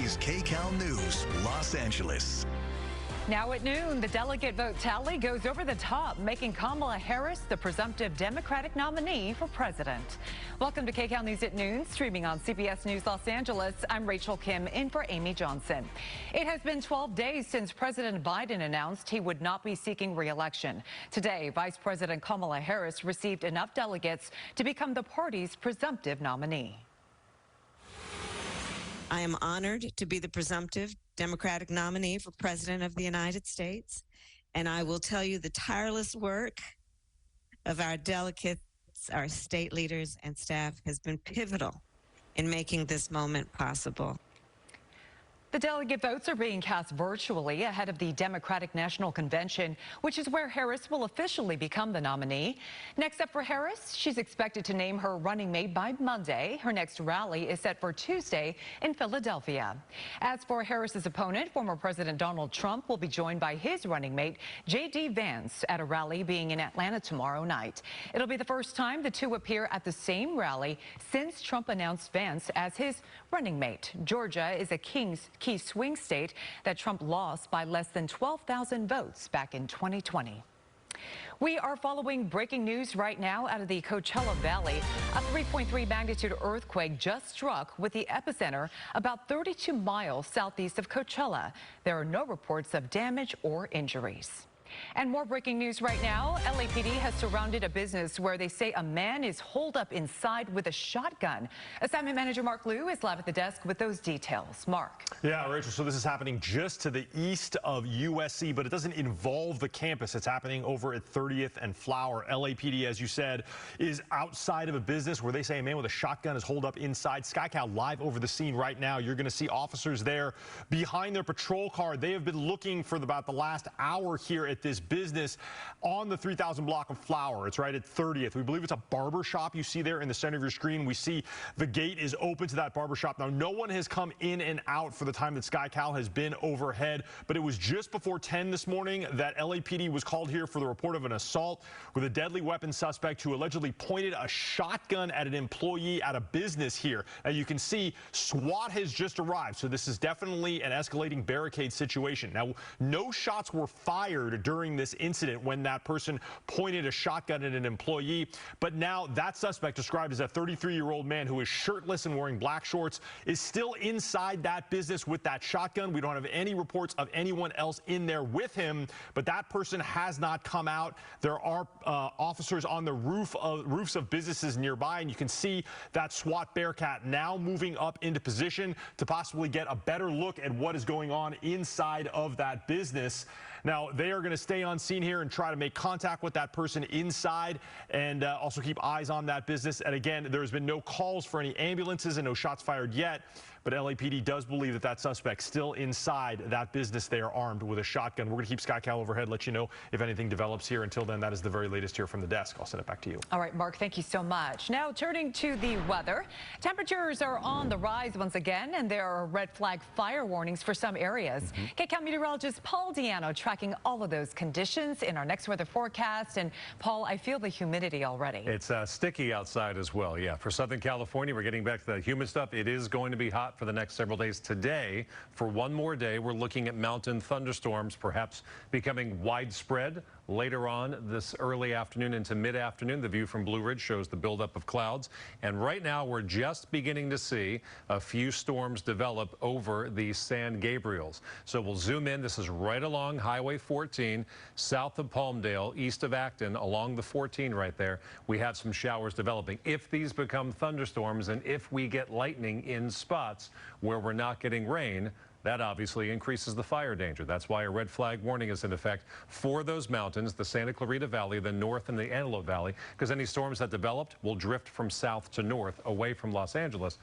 is Kcal News, Los Angeles. Now at noon, the delegate vote tally goes over the top, making Kamala Harris the presumptive Democratic nominee for president. Welcome to Kcal News at noon, streaming on CBS News Los Angeles. I'm Rachel Kim, in for Amy Johnson. It has been 12 days since President Biden announced he would not be seeking re-election. Today, Vice President Kamala Harris received enough delegates to become the party's presumptive nominee. I am honored to be the presumptive Democratic nominee for President of the United States, and I will tell you the tireless work of our delegates, our state leaders, and staff has been pivotal in making this moment possible. The delegate votes are being cast virtually ahead of the Democratic National Convention, which is where Harris will officially become the nominee. Next up for Harris, she's expected to name her running mate by Monday. Her next rally is set for Tuesday in Philadelphia. As for Harris's opponent, former President Donald Trump will be joined by his running mate, J.D. Vance, at a rally being in Atlanta tomorrow night. It'll be the first time the two appear at the same rally since Trump announced Vance as his running mate. Georgia is a key swing state that Trump lost by less than 12,000 votes back in 2020. We are following breaking news right now out of the Coachella Valley. A 3.3 magnitude earthquake just struck with the epicenter about 32 miles southeast of Coachella. There are no reports of damage or injuries. And more breaking news right now. LAPD has surrounded a business where they say a man is holed up inside with a shotgun. Assignment manager Mark Liu is live at the desk with those details. Mark. Yeah, Rachel, so this is happening just to the east of USC, but it doesn't involve the campus. It's happening over at 30th and Flower. LAPD, as you said, is outside of a business where they say a man with a shotgun is holed up inside. Kcal live over the scene right now. You're going to see officers there behind their patrol car. They have been looking for about the last hour here at this business on the 3000 block of Flower. It's right at 30th. We believe it's a barber shop you see there in the center of your screen. We see the gate is open to that barber shop. Now, no one has come in and out for the time that Kcal has been overhead, but it was just before 10 this morning that LAPD was called here for the report of an assault with a deadly weapon suspect who allegedly pointed a shotgun at an employee at a business here. Now, you can see SWAT has just arrived, so this is definitely an escalating barricade situation. Now, no shots were fired during this incident when that person pointed a shotgun at an employee. But now that suspect, described as a 33-year-old man who is shirtless and wearing black shorts, is still inside that business with that shotgun. We don't have any reports of anyone else in there with him, but that person has not come out. There are officers on the roofs of businesses nearby, and you can see that SWAT Bearcat now moving up into position to possibly get a better look at what is going on inside of that business. Now, they are going to stay on scene here and try to make contact with that person inside and also keep eyes on that business. And again, there has been no calls for any ambulances and no shots fired yet. But LAPD does believe that that suspect still inside that business there armed with a shotgun. We're going to keep Kcal overhead, let you know if anything develops here. Until then, that is the very latest here from the desk. I'll send it back to you. All right, Mark, thank you so much. Now, turning to the weather. Temperatures are on the rise once again, and there are red flag fire warnings for some areas. Kcal meteorologist Paul Diano tracking all of those conditions in our next weather forecast. And Paul, I feel the humidity already. It's sticky outside as well. Yeah, for Southern California, we're getting back to the humid stuff. It is going to be hot for the next several days. Today, for one more day, we're looking at mountain thunderstorms perhaps becoming widespread later on this early afternoon into mid-afternoon. The view from Blue Ridge shows the buildup of clouds. And right now, we're just beginning to see a few storms develop over the San Gabriels. So we'll zoom in. This is right along Highway 14, south of Palmdale, east of Acton, along the 14 right there. We have some showers developing. If these become thunderstorms and if we get lightning in spots where we're not getting rain, that obviously increases the fire danger. That's why a red flag warning is in effect for those mountains, the Santa Clarita Valley, the North and the Antelope Valley, because any storms that developed will drift from south to north away from Los Angeles.